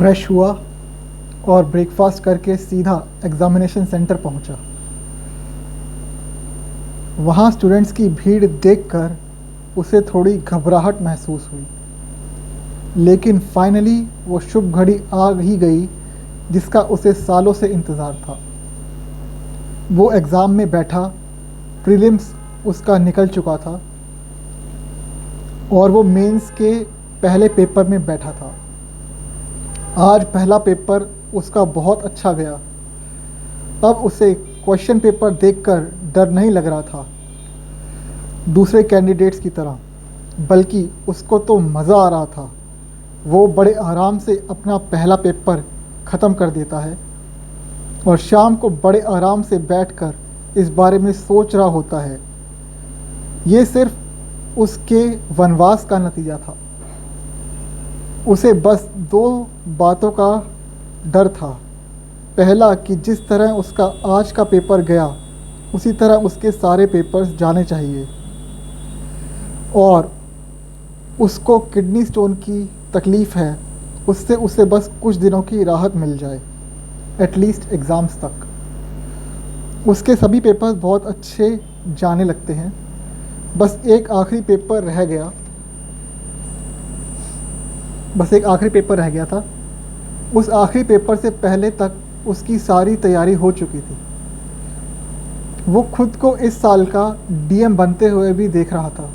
Fresh हुआ और breakfast करके सीधा एग्ज़ामिनेशन सेंटर पहुंचा। वहाँ स्टूडेंट्स की भीड़ देखकर उसे थोड़ी घबराहट महसूस हुई, लेकिन फाइनली वो शुभ घड़ी आ ही गई जिसका उसे सालों से इंतज़ार था। वो एग्ज़ाम में बैठा, प्रीलिम्स उसका निकल चुका था और वो मेंस के पहले पेपर में बैठा था। आज पहला पेपर उसका बहुत अच्छा गया। अब उसे क्वेश्चन पेपर देखकर डर नहीं लग रहा था दूसरे कैंडिडेट्स की तरह, बल्कि उसको तो मज़ा आ रहा था। वो बड़े आराम से अपना पहला पेपर ख़त्म कर देता है और शाम को बड़े आराम से बैठकर इस बारे में सोच रहा होता है। ये सिर्फ उसके वनवास का नतीजा था। उसे बस दो बातों का डर था। पहला कि जिस तरह उसका आज का पेपर गया उसी तरह उसके सारे पेपर्स जाने चाहिए, और उसको किडनी स्टोन की तकलीफ़ है, उससे उसे बस कुछ दिनों की राहत मिल जाए, एटलीस्ट एग्ज़ाम्स तक। उसके सभी पेपर्स बहुत अच्छे जाने लगते हैं। बस एक आखिरी पेपर रह गया था। उस आखिरी पेपर से पहले तक उसकी सारी तैयारी हो चुकी थी। वो खुद को इस साल का डीएम बनते हुए भी देख रहा था,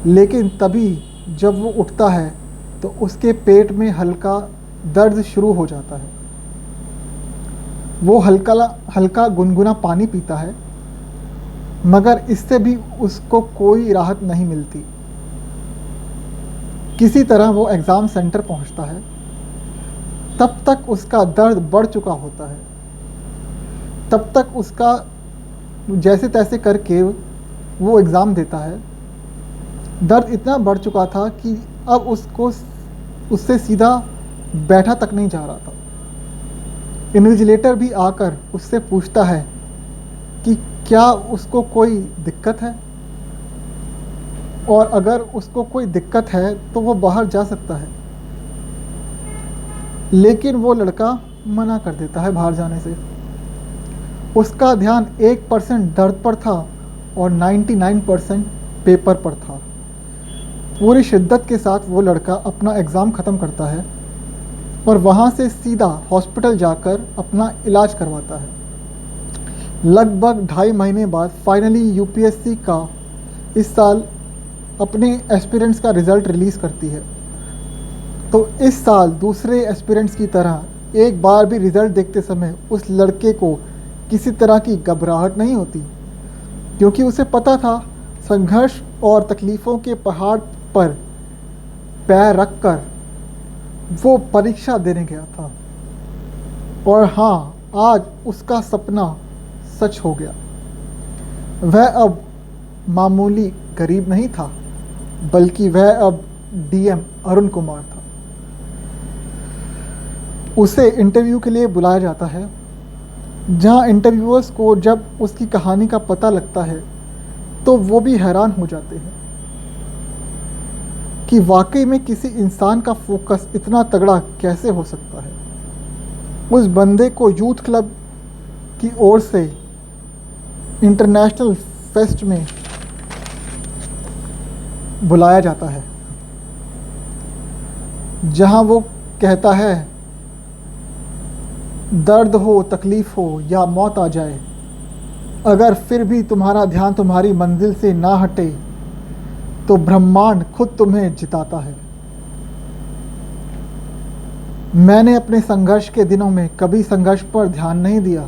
लेकिन तभी जब वो उठता है तो उसके पेट में हल्का दर्द शुरू हो जाता है। वो हल्का गुनगुना पानी पीता है, मगर इससे भी उसको कोई राहत नहीं मिलती। किसी तरह वो एग्ज़ाम सेंटर पहुंचता है। तब तक उसका दर्द बढ़ चुका होता है। तब तक उसका जैसे तैसे करके वो एग्ज़ाम देता है। दर्द इतना बढ़ चुका था कि अब उससे सीधा बैठा तक नहीं जा रहा था। इन्विजिलेटर भी आकर उससे पूछता है कि क्या उसको कोई दिक्कत है, और अगर उसको कोई दिक्कत है तो वो बाहर जा सकता है। लेकिन वो लड़का मना कर देता है बाहर जाने से। उसका ध्यान 1% दर्द पर था और 99% पेपर पर था। पूरी शिद्दत के साथ वो लड़का अपना एग्ज़ाम ख़त्म करता है और वहाँ से सीधा हॉस्पिटल जाकर अपना इलाज करवाता है। लगभग 2.5 महीने बाद फाइनली यूपीएससी का इस साल अपने एस्पिरेंट्स का रिज़ल्ट रिलीज़ करती है। तो इस साल दूसरे एस्पिरेंट्स की तरह एक बार भी रिज़ल्ट देखते समय उस लड़के को किसी तरह की घबराहट नहीं होती, क्योंकि उसे पता था संघर्ष और तकलीफ़ों के पहाड़ पर पैर रखकर वो परीक्षा देने गया था। और हाँ, आज उसका सपना सच हो गया। वह अब मामूली गरीब नहीं था, बल्कि वह अब डीएम अरुण कुमार था। उसे इंटरव्यू के लिए बुलाया जाता है, जहां इंटरव्यूअर्स को जब उसकी कहानी का पता लगता है तो वो भी हैरान हो जाते हैं कि वाकई में किसी इंसान का फोकस इतना तगड़ा कैसे हो सकता है। उस बंदे को यूथ क्लब की ओर से इंटरनेशनल फेस्ट में बुलाया जाता है, जहां वो कहता है, दर्द हो, तकलीफ़ हो या मौत आ जाए, अगर फिर भी तुम्हारा ध्यान तुम्हारी मंजिल से ना हटे तो ब्रह्मांड खुद तुम्हें जिताता है। मैंने अपने संघर्ष के दिनों में कभी संघर्ष पर ध्यान नहीं दिया,